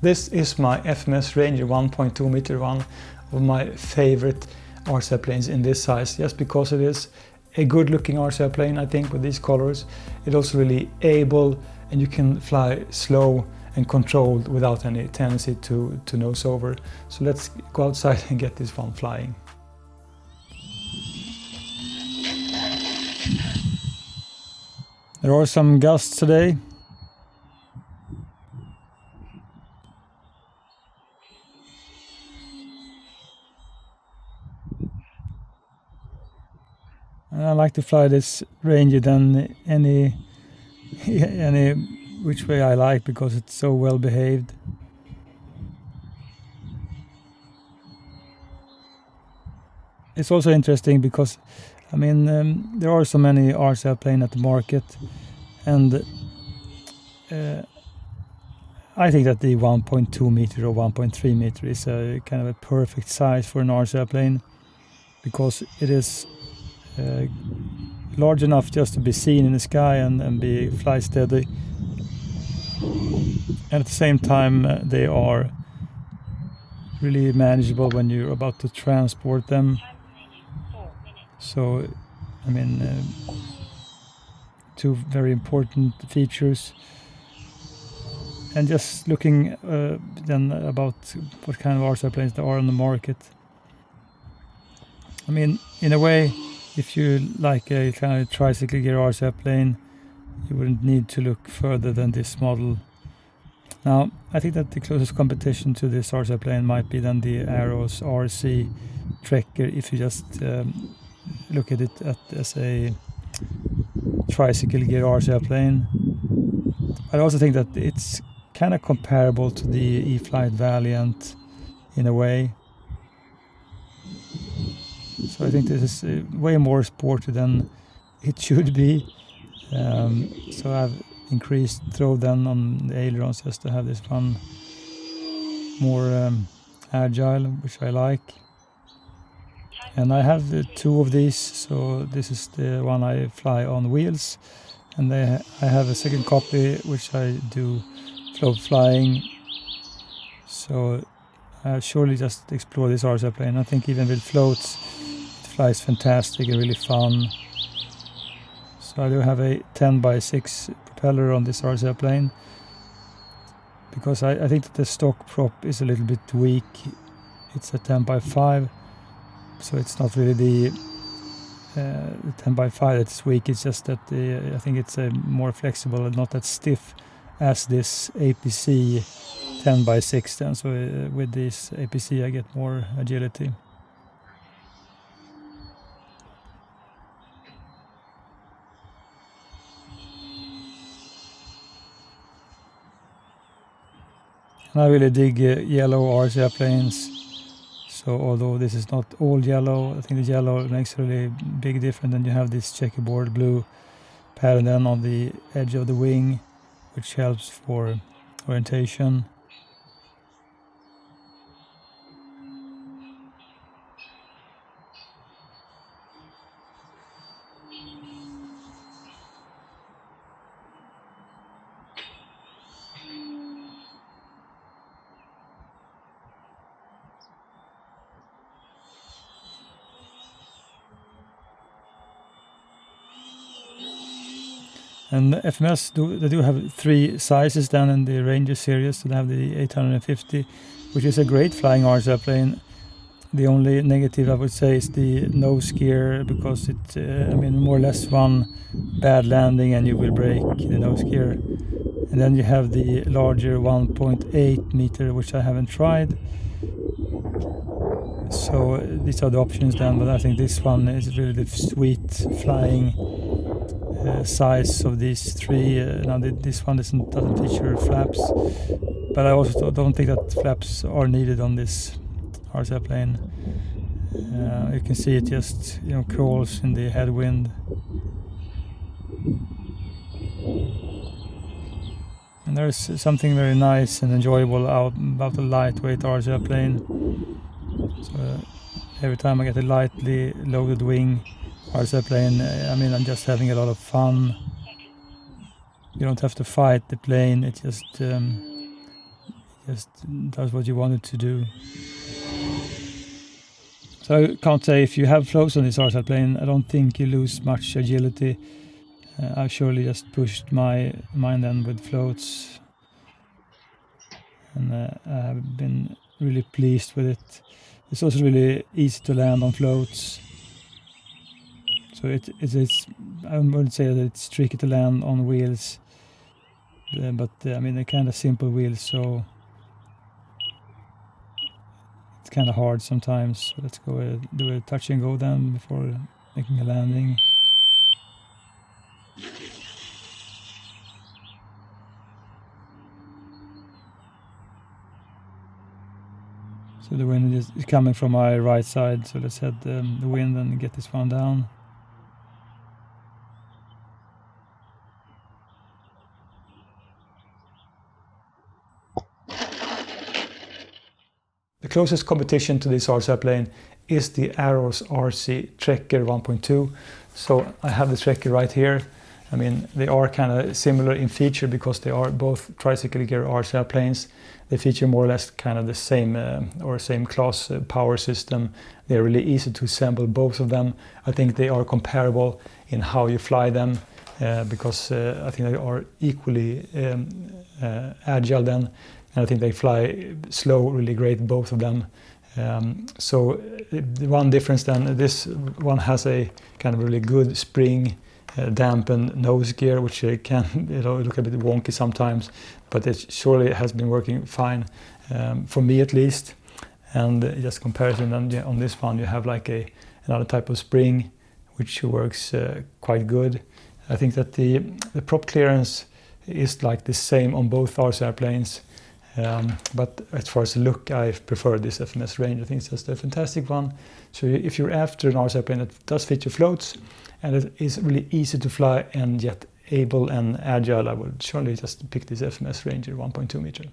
This is my FMS Ranger 1.2 meter, one of my favorite RC planes in this size, just because it is a good looking RC plane, I think, with these colors. It's also really able, and you can fly slow and controlled without any tendency to nose over. So let's go outside and get this one flying. There are some gusts today. And I like to fly this Ranger than any which way I like, because it's so well behaved. It's also interesting because, I mean, there are so many RC planes at the market, and I think that the 1.2 meter or 1.3 meter is a kind of a perfect size for an RC plane, because it is large enough just to be seen in the sky and be fly steady, and at the same time they are really manageable when you're about to transport them. So I mean, two very important features. And just looking then about what kind of RC planes there are on the market, I mean, in a way, if you like a kind of tricycle gear RC plane, you wouldn't need to look further than this model. Now, I think that the closest competition to this RC plane might be then the Arrows RC Trekker, if you just look at it as a tricycle gear RC plane. I also think that it's kind of comparable to the E-flite Valiant in a way. So I think this is way more sporty than it should be. So I've increased throw then on the ailerons just to have this one more agile, which I like. And I have two of these, so this is the one I fly on wheels, and I have a second copy which I do float flying. So I'll surely just explore this RC plane. I think even with floats it flies fantastic and really fun. So I do have a 10x6 propeller on this RC plane, because I think that the stock prop is a little bit weak. It's a 10x5, so it's not really the 10x5 that's weak. It's just that I think it's more flexible and not that stiff as this APC 10x6 then. So with this APC I get more agility. And I really dig yellow RC planes. So although this is not all yellow, I think the yellow makes a really big difference. And you have this checkerboard blue pattern then on the edge of the wing, which helps for orientation. And FMS they do have three sizes down in the Ranger series. So they have the 850, which is a great flying RC plane. The only negative I would say is the nose gear, because it, I mean, more or less one bad landing and you will break the nose gear. And then you have the larger 1.8 meter, which I haven't tried. So these are the options then, but I think this one is really the sweet flying size of these three. Now this one doesn't feature flaps, but I also don't think that flaps are needed on this RC plane. You can see it just crawls in the headwind. And there's something very nice and enjoyable about a lightweight RC plane. So every time I get a lightly loaded wing RC plane, I mean, I'm just having a lot of fun. You don't have to fight the plane, it just just does what you want it to do. So I can't say if you have floats on this RSL plane, I don't think you lose much agility. I surely just pushed mine then with floats, and I have been really pleased with it. It's also really easy to land on floats. So it's I wouldn't say that it's tricky to land on wheels, but I mean they're kind of simple wheels, so it's kind of hard sometimes. So let's go do a touch and go then before making a landing. So the wind is coming from my right side, so let's head the wind and get this one down. The closest competition to this RSL plane is the Arrows RC Trekker 1.2. So I have the Trekker right here. I mean, they are kind of similar in feature because they are both tricycle gear RSL planes. They feature more or less kind of the same or same class power system. They're really easy to assemble, both of them. I think they are comparable in how you fly them because I think they are equally agile then. And I think they fly slow really great, both of them. So the one difference then, this one has a kind of really good spring dampened nose gear, which can look a bit wonky sometimes, but it surely has been working fine for me at least. And just comparison then on this one, you have like another type of spring which works quite good. I think that the prop clearance is like the same on both RSL planes. But as far as the look, I prefer this FMS Ranger. I think it's just a fantastic one. So if you're after an RSL plane that does feature floats and it is really easy to fly and yet able and agile, I would surely just pick this FMS Ranger 1.2 meter.